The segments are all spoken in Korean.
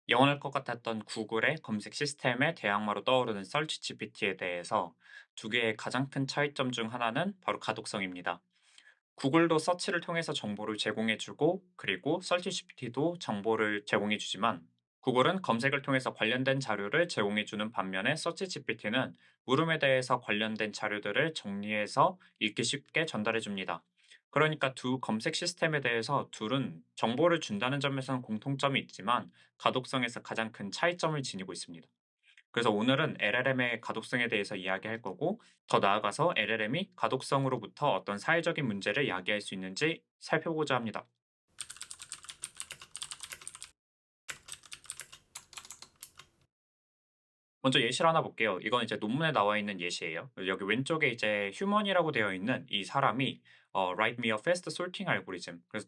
영원할 것 같았던 구글의 검색 시스템의 대항마로 떠오르는 서치 GPT에 대해서 두 개의 가장 큰 차이점 중 하나는 바로 가독성입니다. 구글도 서치를 통해서 정보를 제공해주고 그리고 서치 GPT도 정보를 제공해주지만 구글은 검색을 통해서 관련된 자료를 제공해주는 반면에 서치 GPT는 물음에 대해서 관련된 자료들을 정리해서 읽기 쉽게 전달해줍니다. 그러니까 두 검색 시스템에 대해서 둘은 정보를 준다는 점에서는 공통점이 있지만 가독성에서 가장 큰 차이점을 지니고 있습니다. 그래서 오늘은 LLM의 가독성에 대해서 이야기할 거고, 더 나아가서 LLM이 가독성으로부터 어떤 사회적인 문제를 야기할 수 있는지 살펴보고자 합니다. 먼저 예시를 하나 볼게요. 이건 이제 논문에 나와 있는 예시예요. 여기 왼쪽에 이제 휴먼이라고 되어 있는 이 사람이 write me a fast sorting 알고리즘. 그래서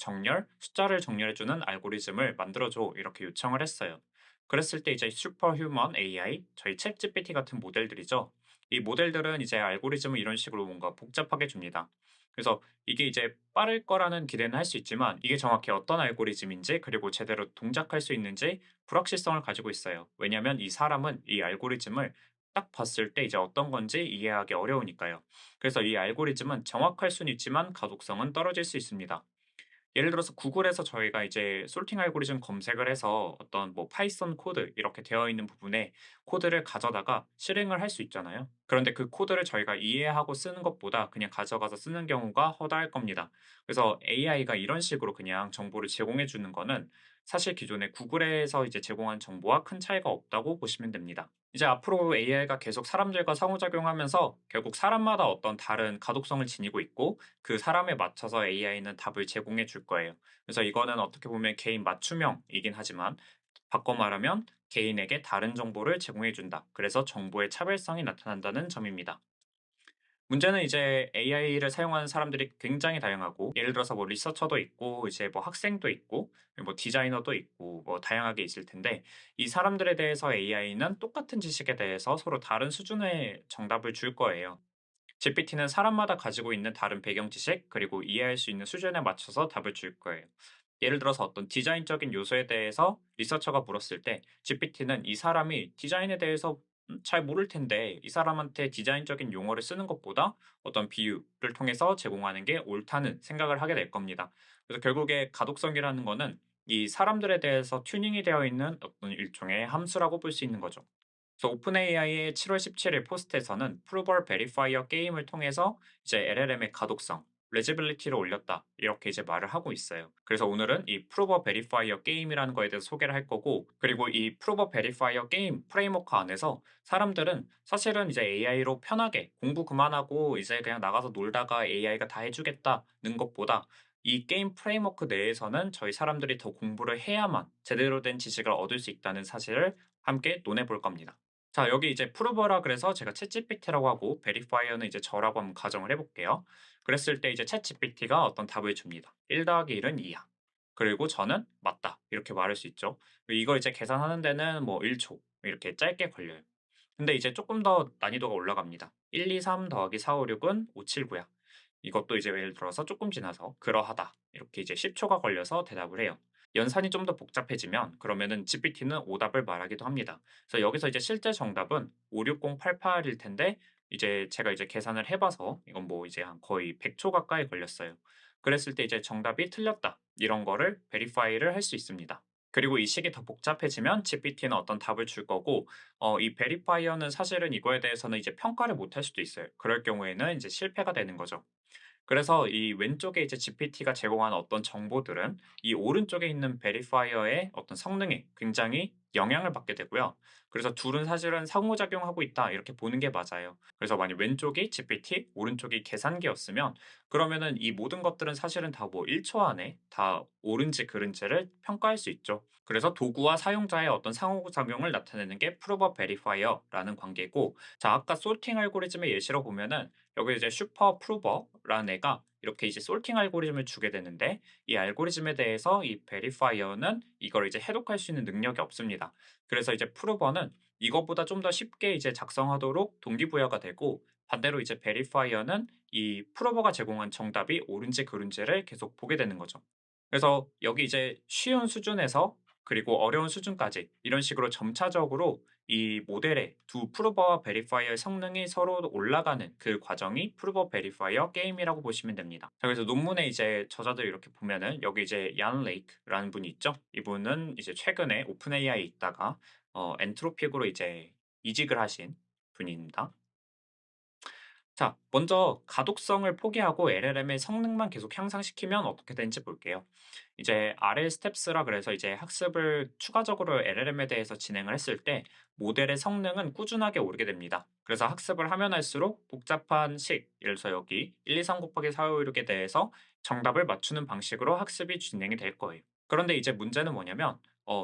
숫자를 정렬해주는 알고리즘을 만들어줘. 이렇게 요청을 했어요. 그랬을 때 이제 슈퍼휴먼 AI, 저희 챗 GPT 같은 모델들이죠. 이 모델들은 이제 알고리즘을 이런 식으로 뭔가 복잡하게 줍니다. 그래서 이게 이제 빠를 거라는 기대는 할 수 있지만 이게 정확히 어떤 알고리즘인지 그리고 제대로 동작할 수 있는지 불확실성을 가지고 있어요. 왜냐하면 이 사람은 이 알고리즘을 딱 봤을 때 이제 어떤 건지 이해하기 어려우니까요. 그래서 이 알고리즘은 정확할 수는 있지만 가독성은 떨어질 수 있습니다. 예를 들어서 구글에서 저희가 이제 솔팅 알고리즘 검색을 해서 어떤 뭐 파이썬 코드 이렇게 되어 있는 부분에 코드를 가져다가 실행을 할 수 있잖아요. 그런데 그 코드를 저희가 이해하고 쓰는 것보다 그냥 가져가서 쓰는 경우가 허다할 겁니다. 그래서 AI가 이런 식으로 그냥 정보를 제공해 주는 거는 사실 기존의 구글에서 이제 제공한 정보와 큰 차이가 없다고 보시면 됩니다. 이제 앞으로 AI가 계속 사람들과 상호작용하면서 결국 사람마다 어떤 다른 가독성을 지니고 있고 그 사람에 맞춰서 AI는 답을 제공해 줄 거예요. 그래서 이거는 어떻게 보면 개인 맞춤형이긴 하지만 바꿔 말하면 개인에게 다른 정보를 제공해 준다. 그래서 정보의 차별성이 나타난다는 점입니다. 문제는 이제 AI를 사용하는 사람들이 굉장히 다양하고 예를 들어서 뭐 리서처도 있고 이제 뭐 학생도 있고 뭐 디자이너도 있고 뭐 다양하게 있을 텐데 이 사람들에 대해서 AI는 똑같은 지식에 대해서 서로 다른 수준의 정답을 줄 거예요. GPT는 사람마다 가지고 있는 다른 배경 지식 그리고 이해할 수 있는 수준에 맞춰서 답을 줄 거예요. 예를 들어서 어떤 디자인적인 요소에 대해서 리서처가 물었을 때 GPT는 이 사람이 디자인에 대해서 잘 모를 텐데 이 사람한테 디자인적인 용어를 쓰는 것보다 어떤 비유를 통해서 제공하는 게 옳다는 생각을 하게 될 겁니다. 그래서 결국에 가독성이라는 거는 이 사람들에 대해서 튜닝이 되어 있는 어떤 일종의 함수라고 볼 수 있는 거죠. 그래서 오픈 AI의 7월 17일 포스트에서는 프루버 베리파이어 게임을 통해서 이제 LLM의 가독성, 레지빌리티를 올렸다. 이렇게 이제 말을 하고 있어요. 그래서 오늘은 이 프루버 베리파이어 게임이라는 거에 대해서 소개를 할 거고, 그리고 이 프루버 베리파이어 게임 프레임워크 안에서 사람들은 사실은 이제 AI로 편하게 공부 그만하고 이제 그냥 나가서 놀다가 AI가 다 해주겠다는 것보다 이 게임 프레임워크 내에서는 저희 사람들이 더 공부를 해야만 제대로 된 지식을 얻을 수 있다는 사실을 함께 논해 볼 겁니다. 자, 여기 이제 프루버라 그래서 제가 챗GPT라고 하고 베리파이어는 이제 저라고 한번 가정을 해볼게요. 그랬을 때 이제 챗GPT가 어떤 답을 줍니다. 1 더하기 1은 2야. 그리고 저는 맞다. 이렇게 말할 수 있죠. 이걸 이제 계산하는 데는 뭐 1초 이렇게 짧게 걸려요. 근데 이제 조금 더 난이도가 올라갑니다. 1, 2, 3 더하기 4, 5, 6은 5, 7, 9야. 이것도 이제 예를 들어서 조금 지나서 그러하다. 이렇게 이제 10초가 걸려서 대답을 해요. 연산이 좀 더 복잡해지면 그러면은 GPT는 오답을 말하기도 합니다. 그래서 여기서 이제 실제 정답은 56088일 텐데 이제 제가 이제 계산을 해 봐서 이건 뭐 이제 한 거의 100초 가까이 걸렸어요. 그랬을 때 이제 정답이 틀렸다. 이런 거를 베리파이를 할 수 있습니다. 그리고 이 식이 더 복잡해지면 GPT는 어떤 답을 줄 거고 이 베리파이어는 사실은 이거에 대해서는 이제 평가를 못할 수도 있어요. 그럴 경우에는 이제 실패가 되는 거죠. 그래서 이 왼쪽에 이제 GPT가 제공하는 어떤 정보들은 이 오른쪽에 있는 베리파이어의 어떤 성능에 굉장히 영향을 받게 되고요. 그래서 둘은 사실은 상호작용하고 있다 이렇게 보는 게 맞아요. 그래서 만약 왼쪽이 GPT, 오른쪽이 계산기였으면 그러면은 이 모든 것들은 사실은 다 뭐 1초 안에 다 옳은지 그른지를 평가할 수 있죠. 그래서 도구와 사용자의 어떤 상호작용을 나타내는 게 프로버 베리파이어라는 관계고 자 아까 소팅 알고리즘의 예시로 보면은 여기 이제 슈퍼 프루버라는 애가 이렇게 이제 솔팅 알고리즘을 주게 되는데 이 알고리즘에 대해서 이 베리파이어는 이걸 이제 해독할 수 있는 능력이 없습니다. 그래서 이제 프루버는 이것보다 좀 더 쉽게 이제 작성하도록 동기부여가 되고 반대로 이제 베리파이어는 이 프로버가 제공한 정답이 옳은지 그른지를 계속 보게 되는 거죠. 그래서 여기 이제 쉬운 수준에서 그리고 어려운 수준까지 이런 식으로 점차적으로 이 모델의 두 프루버와 베리파이어의 성능이 서로 올라가는 그 과정이 프루버 베리파이어 게임이라고 보시면 됩니다. 자, 그래서 논문에 이제 저자들 이렇게 보면은 여기 이제 얀 레이크라는 분이 있죠. 이분은 이제 최근에 오픈 AI에 있다가 엔트로픽으로 이제 이직을 하신 분입니다. 자, 먼저 가독성을 포기하고 LLM의 성능만 계속 향상시키면 어떻게 되는지 볼게요. 이제 RL 스텝스라 그래서 이제 학습을 추가적으로 LLM에 대해서 진행을 했을 때 모델의 성능은 꾸준하게 오르게 됩니다. 그래서 학습을 하면 할수록 복잡한 식, 예를 들어서 여기 1, 2, 3 곱하기 4, 5, 6에 대해서 정답을 맞추는 방식으로 학습이 진행이 될 거예요. 그런데 이제 문제는 뭐냐면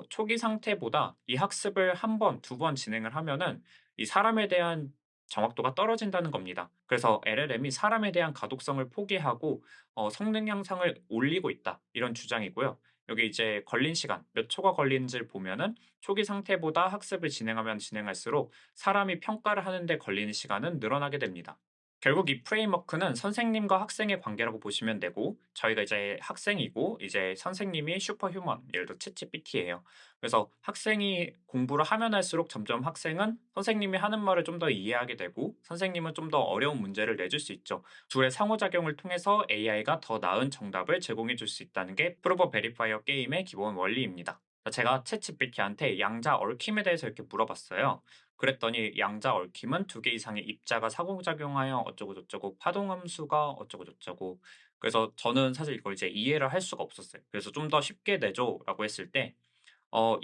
초기 상태보다 이 학습을 한 번, 두 번 진행을 하면은 이 사람에 대한 정확도가 떨어진다는 겁니다. 그래서 LLM이 사람에 대한 가독성을 포기하고 성능 향상을 올리고 있다. 이런 주장이고요. 여기 이제 걸린 시간, 몇 초가 걸리는지를 보면은 초기 상태보다 학습을 진행하면 진행할수록 사람이 평가를 하는데 걸리는 시간은 늘어나게 됩니다. 결국 이 프레임워크는 선생님과 학생의 관계라고 보시면 되고 저희가 이제 학생이고 이제 선생님이 슈퍼휴먼, 예를 들어 챗GPT예요. 그래서 학생이 공부를 하면 할수록 점점 학생은 선생님이 하는 말을 좀 더 이해하게 되고 선생님은 좀 더 어려운 문제를 내줄 수 있죠. 둘의 상호작용을 통해서 AI가 더 나은 정답을 제공해 줄 수 있다는 게 프로버 베리파이어 게임의 기본 원리입니다. 제가 챗GPT한테 양자 얽힘에 대해서 이렇게 물어봤어요. 그랬더니 양자 얽힘은 두 개 이상의 입자가 상호작용하여 어쩌고저쩌고 파동함수가 어쩌고저쩌고 그래서 저는 사실 이걸 이제 이해를 할 수가 없었어요. 그래서 좀 더 쉽게 내줘라고 했을 때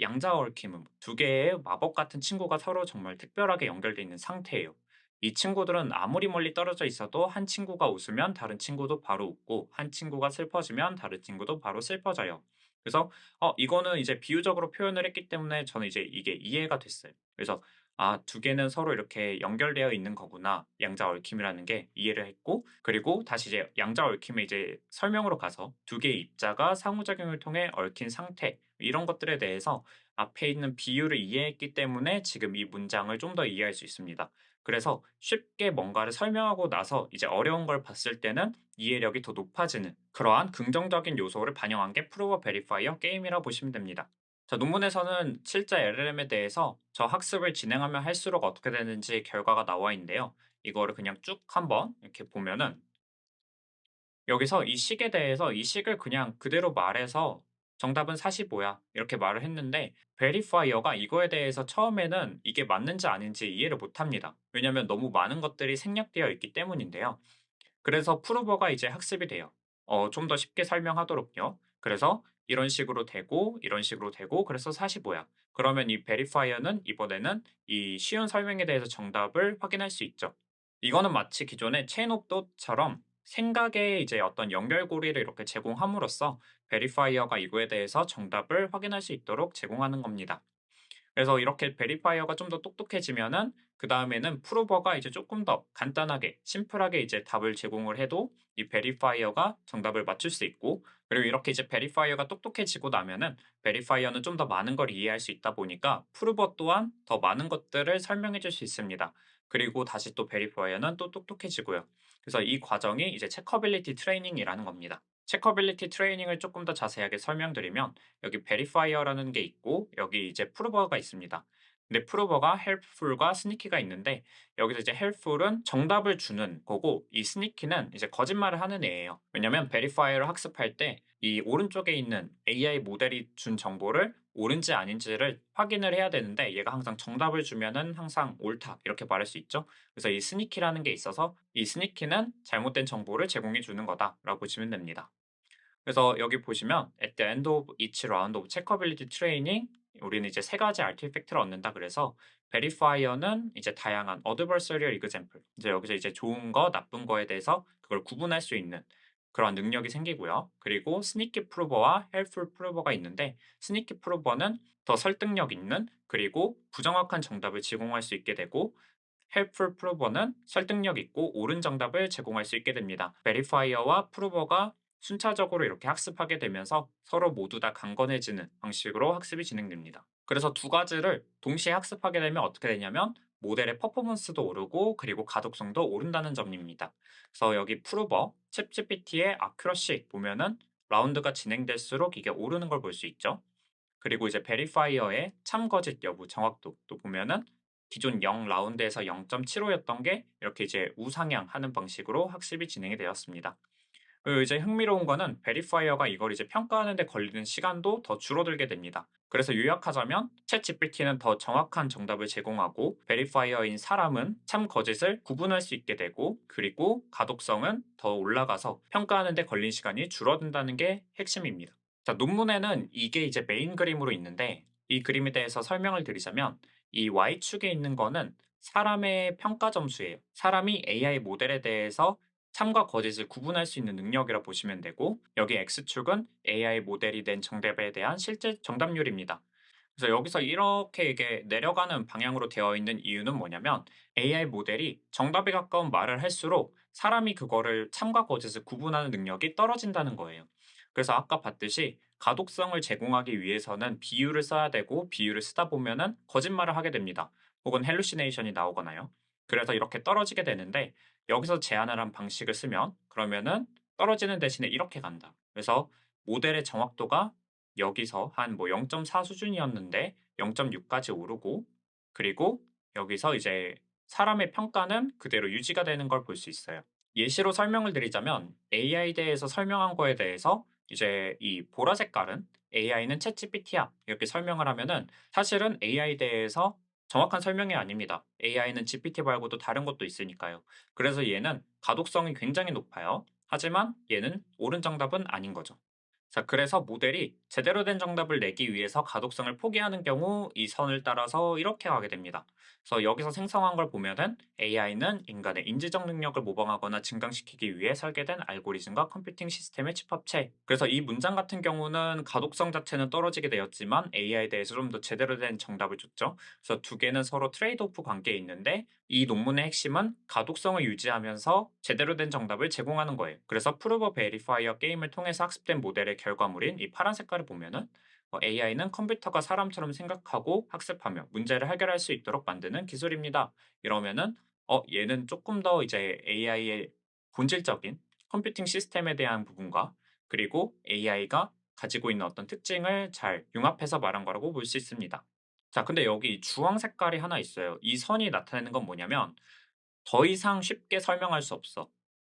양자 얽힘은 두 개의 마법 같은 친구가 서로 정말 특별하게 연결되어 있는 상태예요. 이 친구들은 아무리 멀리 떨어져 있어도 한 친구가 웃으면 다른 친구도 바로 웃고 한 친구가 슬퍼지면 다른 친구도 바로 슬퍼져요. 그래서 이거는 이제 비유적으로 표현을 했기 때문에 저는 이제 이게 이해가 됐어요. 그래서 두 개는 서로 이렇게 연결되어 있는 거구나. 양자 얽힘이라는 게 이해를 했고 그리고 다시 이제 양자 얽힘의 이제 설명으로 가서 두 개의 입자가 상호작용을 통해 얽힌 상태 이런 것들에 대해서 앞에 있는 비유를 이해했기 때문에 지금 이 문장을 좀 더 이해할 수 있습니다. 그래서 쉽게 뭔가를 설명하고 나서 이제 어려운 걸 봤을 때는 이해력이 더 높아지는 그러한 긍정적인 요소를 반영한 게 프로버 베리파이어 게임이라고 보시면 됩니다. 자, 논문에서는 실제 LLM에 대해서 저 학습을 진행하면 할수록 어떻게 되는지 결과가 나와 있는데요. 이거를 그냥 쭉 한번 이렇게 보면은 여기서 이 식에 대해서 이 식을 그냥 그대로 말해서 "정답은 45야." 이렇게 말을 했는데 베리파이어가 이거에 대해서 처음에는 이게 맞는지 아닌지 이해를 못 합니다. 왜냐하면 너무 많은 것들이 생략되어 있기 때문인데요. 그래서 프로버가 이제 학습이 돼요. 좀 더 쉽게 설명하도록요. 그래서 이런 식으로 되고 이런 식으로 되고 그래서 45야. 그러면 이 베리파이어는 이번에는 이 쉬운 설명에 대해서 정답을 확인할 수 있죠. 이거는 마치 기존의 체인 오브 폿처럼 생각의 이제 어떤 연결고리를 이렇게 제공함으로써 베리파이어가 이거에 대해서 정답을 확인할 수 있도록 제공하는 겁니다. 그래서 이렇게 베리파이어가 좀 더 똑똑해지면은 그다음에는 프로버가 이제 조금 더 간단하게 심플하게 이제 답을 제공을 해도 이 베리파이어가 정답을 맞출 수 있고 그리고 이렇게 이제 베리파이어가 똑똑해지고 나면은 베리파이어는 좀 더 많은 걸 이해할 수 있다 보니까 프로버 또한 더 많은 것들을 설명해 줄 수 있습니다. 그리고 다시 또 베리파이어는 또 똑똑해지고요. 그래서 이 과정이 이제 체커빌리티 트레이닝이라는 겁니다. 체커빌리티 트레이닝을 조금 더 자세하게 설명드리면 여기 베리파이어라는 게 있고 여기 이제 프로버가 있습니다. 근데 프로버가 헬프풀과 스니키가 있는데 여기서 이제 헬프풀은 정답을 주는 거고 이 스니키는 이제 거짓말을 하는 애예요. 왜냐면 베리파이어를 학습할 때 이 오른쪽에 있는 AI 모델이 준 정보를 옳은지 아닌지를 확인을 해야 되는데 얘가 항상 정답을 주면은 항상 옳다 이렇게 말할 수 있죠. 그래서 이 스니키라는 게 있어서 이 스니키는 잘못된 정보를 제공해 주는 거다라고 보시면 됩니다. 그래서 여기 보시면 at the end of each round of checkability training 우리는 이제 세 가지 artifact를 얻는다 그래서 verifier는 이제 다양한 adversarial example 이제 여기서 이제 좋은 거, 나쁜 거에 대해서 그걸 구분할 수 있는 그런 능력이 생기고요. 그리고 sneaky prover와 helpful prover가 있는데 sneaky prover는 더 설득력 있는 그리고 부정확한 정답을 제공할 수 있게 되고 helpful prover는 설득력 있고 옳은 정답을 제공할 수 있게 됩니다. verifier와 prover가 순차적으로 이렇게 학습하게 되면서 서로 모두 다 강건해지는 방식으로 학습이 진행됩니다. 그래서 두 가지를 동시에 학습하게 되면 어떻게 되냐면 모델의 퍼포먼스도 오르고 그리고 가독성도 오른다는 점입니다. 그래서 여기 프로버, 챗GPT의 아큐러시 보면은 라운드가 진행될수록 이게 오르는 걸 볼 수 있죠. 그리고 이제 베리파이어의 참거짓 여부, 정확도도 보면은 기존 0 라운드에서 0.75였던 게 이렇게 이제 우상향하는 방식으로 학습이 진행이 되었습니다. 이제 흥미로운 거는 베리파이어가 이걸 이제 평가하는 데 걸리는 시간도 더 줄어들게 됩니다. 그래서 요약하자면 챗GPT는 더 정확한 정답을 제공하고 베리파이어인 사람은 참 거짓을 구분할 수 있게 되고 그리고 가독성은 더 올라가서 평가하는 데 걸린 시간이 줄어든다는 게 핵심입니다. 자, 논문에는 이게 이제 메인 그림으로 있는데 이 그림에 대해서 설명을 드리자면 이 Y축에 있는 거는 사람의 평가 점수예요. 사람이 AI 모델에 대해서 참과 거짓을 구분할 수 있는 능력이라 보시면 되고 여기 X축은 AI 모델이 낸 정답에 대한 실제 정답률입니다. 그래서 여기서 이렇게 이게 내려가는 방향으로 되어 있는 이유는 뭐냐면 AI 모델이 정답에 가까운 말을 할수록 사람이 그거를 참과 거짓을 구분하는 능력이 떨어진다는 거예요. 그래서 아까 봤듯이 가독성을 제공하기 위해서는 비유를 써야 되고 비유를 쓰다 보면은 거짓말을 하게 됩니다. 혹은 헬루시네이션이 나오거나요. 그래서 이렇게 떨어지게 되는데 여기서 제안을 한 방식을 쓰면 그러면은 떨어지는 대신에 이렇게 간다. 그래서 모델의 정확도가 여기서 한 뭐 0.4 수준이었는데 0.6까지 오르고 그리고 여기서 이제 사람의 평가는 그대로 유지가 되는 걸 볼 수 있어요. 예시로 설명을 드리자면 AI에 대해서 설명한 거에 대해서 이제 이 보라 색깔은 AI는 챗GPT야 이렇게 설명을 하면은 사실은 AI에 대해서 정확한 설명이 아닙니다. AI는 GPT 말고도 다른 것도 있으니까요. 그래서 얘는 가독성이 굉장히 높아요. 하지만 얘는 옳은 정답은 아닌 거죠. 자, 그래서 모델이 제대로 된 정답을 내기 위해서 가독성을 포기하는 경우 이 선을 따라서 이렇게 가게 됩니다. 그래서 여기서 생성한 걸 보면은 AI는 인간의 인지적 능력을 모방하거나 증강시키기 위해 설계된 알고리즘과 컴퓨팅 시스템의 집합체. 그래서 이 문장 같은 경우는 가독성 자체는 떨어지게 되었지만 AI에 대해서 좀 더 제대로 된 정답을 줬죠. 그래서 두 개는 서로 트레이드오프 관계에 있는데 이 논문의 핵심은 가독성을 유지하면서 제대로 된 정답을 제공하는 거예요. 그래서 프루버 베리파이어 게임을 통해서 학습된 모델의 결과물인 이 파란 색깔을 보면은 AI는 컴퓨터가 사람처럼 생각하고 학습하며 문제를 해결할 수 있도록 만드는 기술입니다. 이러면은 얘는 조금 더 이제 AI의 본질적인 컴퓨팅 시스템에 대한 부분과 그리고 AI가 가지고 있는 어떤 특징을 잘 융합해서 말한 거라고 볼 수 있습니다. 자, 근데 여기 주황 색깔이 하나 있어요. 이 선이 나타내는 건 뭐냐면 더 이상 쉽게 설명할 수 없어.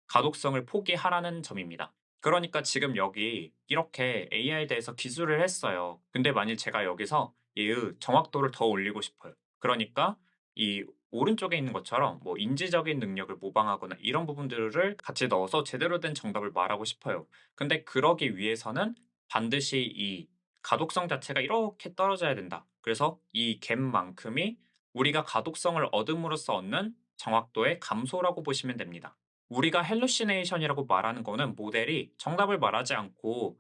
가독성을 포기하라는 점입니다. 그러니까 지금 여기 이렇게 AI에 대해서 기술을 했어요. 근데 만일 제가 여기서 얘의 정확도를 더 올리고 싶어요. 그러니까 이 오른쪽에 있는 것처럼 뭐 인지적인 능력을 모방하거나 이런 부분들을 같이 넣어서 제대로 된 정답을 말하고 싶어요. 근데 그러기 위해서는 반드시 이 가독성 자체가 이렇게 떨어져야 된다. 그래서 이 갭만큼이 우리가 가독성을 얻음으로써 얻는 정확도의 감소라고 보시면 됩니다. 우리가 헬루시네이션이라고 말하는 거는 모델이 정답을 말하지 않고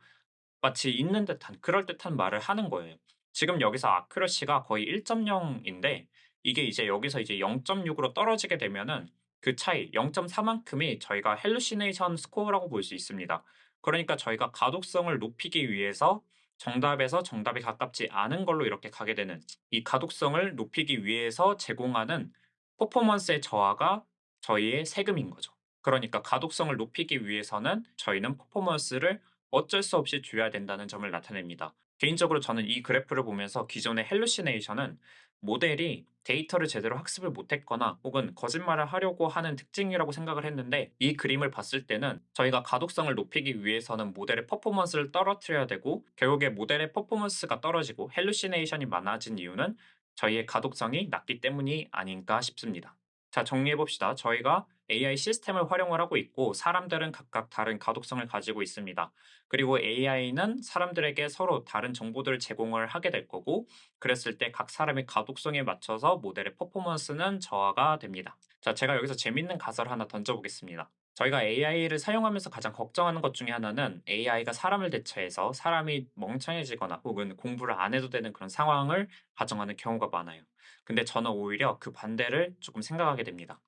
마치 있는 듯한 그럴듯한 말을 하는 거예요. 지금 여기서 아큐러시가 거의 1.0인데 이게 이제 여기서 이제 0.6으로 떨어지게 되면은 그 차이 0.4만큼이 저희가 헬루시네이션 스코어라고 볼 수 있습니다. 그러니까 저희가 가독성을 높이기 위해서 정답에서 정답이 가깝지 않은 걸로 이렇게 가게 되는 이 가독성을 높이기 위해서 제공하는 퍼포먼스의 저하가 저희의 세금인 거죠. 그러니까 가독성을 높이기 위해서는 저희는 퍼포먼스를 어쩔 수 없이 줄여야 된다는 점을 나타냅니다. 개인적으로 저는 이 그래프를 보면서 기존의 헬루시네이션은 모델이 데이터를 제대로 학습을 못했거나 혹은 거짓말을 하려고 하는 특징이라고 생각을 했는데 이 그림을 봤을 때는 저희가 가독성을 높이기 위해서는 모델의 퍼포먼스를 떨어뜨려야 되고 결국에 모델의 퍼포먼스가 떨어지고 헬루시네이션이 많아진 이유는 저희의 가독성이 낮기 때문이 아닌가 싶습니다. 자, 정리해봅시다. 저희가 AI 시스템을 활용을 하고 있고 사람들은 각각 다른 가독성을 가지고 있습니다. 그리고 AI는 사람들에게 서로 다른 정보들을 제공을 하게 될 거고 그랬을 때 각 사람의 가독성에 맞춰서 모델의 퍼포먼스는 저하가 됩니다. 자, 제가 여기서 재밌는 가설을 하나 던져보겠습니다. 저희가 AI를 사용하면서 가장 걱정하는 것 중에 하나는 AI가 사람을 대체해서 사람이 멍청해지거나 혹은 공부를 안 해도 되는 그런 상황을 가정하는 경우가 많아요. 근데 저는 오히려 그 반대를 조금 생각하게 됩니다.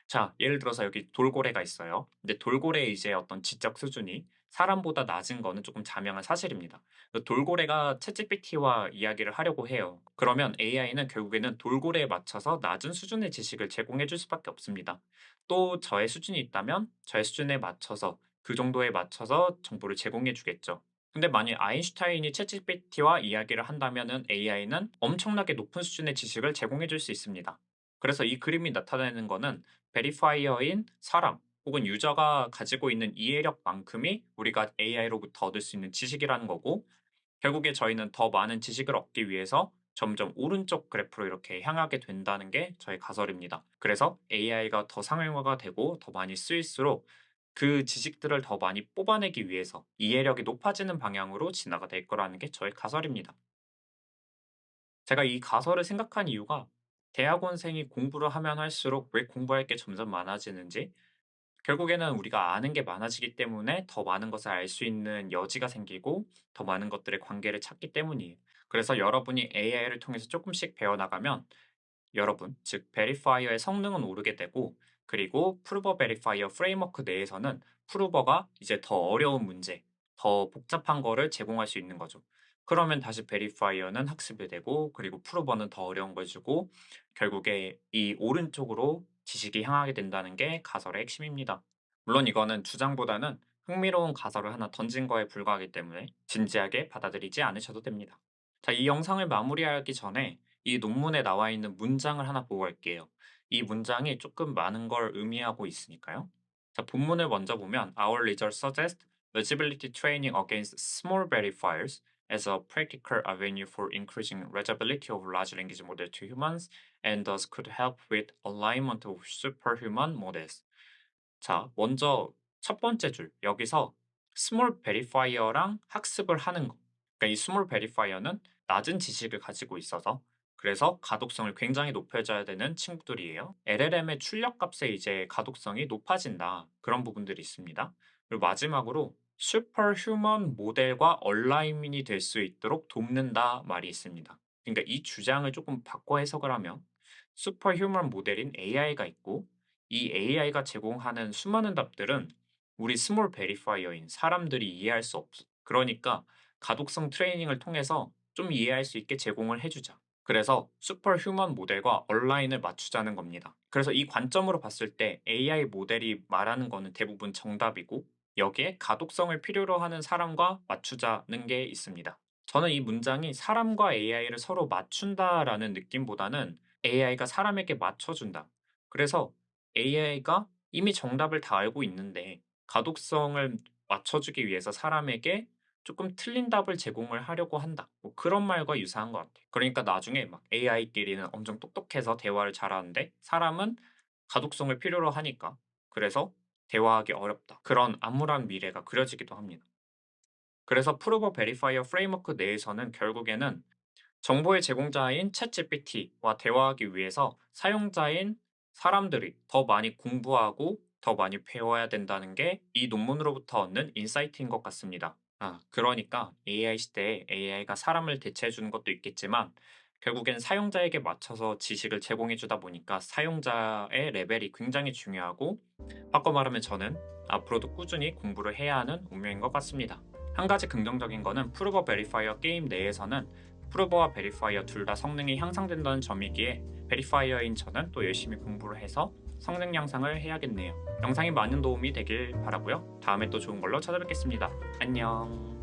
자, 예를 들어서 여기 돌고래가 있어요. 근데 돌고래의 이제 어떤 지적 수준이 사람보다 낮은 거는 조금 자명한 사실입니다. 그 돌고래가 챗GPT와 이야기를 하려고 해요. 그러면 AI는 결국에는 돌고래에 맞춰서 낮은 수준의 지식을 제공해 줄 수밖에 없습니다. 또 저의 수준이 있다면 저의 수준에 맞춰서 그 정도에 맞춰서 정보를 제공해 주겠죠. 근데 만약 아인슈타인이 챗GPT와 이야기를 한다면은 AI는 엄청나게 높은 수준의 지식을 제공해 줄 수 있습니다. 그래서 이 그림이 나타내는 거는 베리파이어인 사람 혹은 유저가 가지고 있는 이해력만큼이 우리가 AI로부터 얻을 수 있는 지식이라는 거고, 결국에 저희는 더 많은 지식을 얻기 위해서 점점 오른쪽 그래프로 이렇게 향하게 된다는 게 저의 가설입니다. 그래서 AI가 더 상용화가 되고 더 많이 쓰일수록 그 지식들을 더 많이 뽑아내기 위해서 이해력이 높아지는 방향으로 진화가 될 거라는 게 저의 가설입니다. 제가 이 가설을 생각한 이유가 대학원생이 공부를 하면 할수록 왜 공부할 게 점점 많아지는지, 결국에는 우리가 아는 게 많아지기 때문에 더 많은 것을 알 수 있는 여지가 생기고 더 많은 것들의 관계를 찾기 때문이에요. 그래서 여러분이 AI를 통해서 조금씩 배워나가면 여러분, 즉 베리파이어의 성능은 오르게 되고, 그리고 프루버 베리파이어 프레임워크 내에서는 프루버가 이제 더 어려운 문제, 더 복잡한 거를 제공할 수 있는 거죠. 그러면 다시 베리파이어는 학습이 되고, 그리고 프루버는 더 어려운 걸 주고, 결국에 이 오른쪽으로 지식이 향하게 된다는 게 가설의 핵심입니다. 물론 이거는 주장보다는 흥미로운 가설을 하나 던진 거에 불과하기 때문에 진지하게 받아들이지 않으셔도 됩니다. 자, 이 영상을 마무리하기 전에 이 논문에 나와 있는 문장을 하나 보고 갈게요. 이 문장이 조금 많은 걸 의미하고 있으니까요. 자, 본문을 먼저 보면 Our results suggest legibility training against small verifiers as a practical avenue for increasing readability of large language model to humans and thus could help with alignment of superhuman models. 자, 먼저 첫 번째 줄 여기서 스몰 베리파이어랑 학습을 하는 거. 그러니까 이 스몰 베리파이어는 낮은 지식을 가지고 있어서 그래서 가독성을 굉장히 높여줘야 되는 친구들이에요. LLM의 출력 값에 이제 가독성이 높아진다. 그런 부분들이 있습니다. 그리고 마지막으로 슈퍼 휴먼 모델과 얼라인이 될 수 있도록 돕는다 말이 있습니다. 그러니까 이 주장을 조금 바꿔 해석을 하면 슈퍼 휴먼 모델인 AI가 있고, 이 AI가 제공하는 수많은 답들은 우리 스몰 베리파이어인 사람들이 이해할 수 없어. 그러니까 가독성 트레이닝을 통해서 좀 이해할 수 있게 제공을 해주자. 그래서 슈퍼 휴먼 모델과 얼라인을 맞추자는 겁니다. 그래서 이 관점으로 봤을 때 AI 모델이 말하는 거는 대부분 정답이고, 여기에 가독성을 필요로 하는 사람과 맞추자는 게 있습니다. 저는 이 문장이 사람과 AI를 서로 맞춘다라는 느낌보다는 AI가 사람에게 맞춰준다. 그래서 AI가 이미 정답을 다 알고 있는데 가독성을 맞춰주기 위해서 사람에게 조금 틀린 답을 제공을 하려고 한다. 뭐 그런 말과 유사한 것 같아요. 그러니까 나중에 막 AI끼리는 엄청 똑똑해서 대화를 잘하는데 사람은 가독성을 필요로 하니까 그래서 대화하기 어렵다. 그런 암울한 미래가 그려지기도 합니다. 그래서 프로버 베리파이어 프레임워크 내에서는 결국에는 정보의 제공자인 챗GPT와 대화하기 위해서 사용자인 사람들이 더 많이 공부하고 더 많이 배워야 된다는 게 이 논문으로부터 얻는 인사이트인 것 같습니다. 그러니까 AI 시대에 AI가 사람을 대체해 주는 것도 있겠지만 결국엔 사용자에게 맞춰서 지식을 제공해 주다 보니까 사용자의 레벨이 굉장히 중요하고, 바꿔 말하면 저는 앞으로도 꾸준히 공부를 해야 하는 운명인 것 같습니다. 한 가지 긍정적인 거는 프루버 베리파이어 게임 내에서는 프루버와 베리파이어 둘 다 성능이 향상된다는 점이기에 베리파이어인 저는 또 열심히 공부를 해서 성능 향상을 해야겠네요. 영상이 많은 도움이 되길 바라고요. 다음에 또 좋은 걸로 찾아뵙겠습니다. 안녕.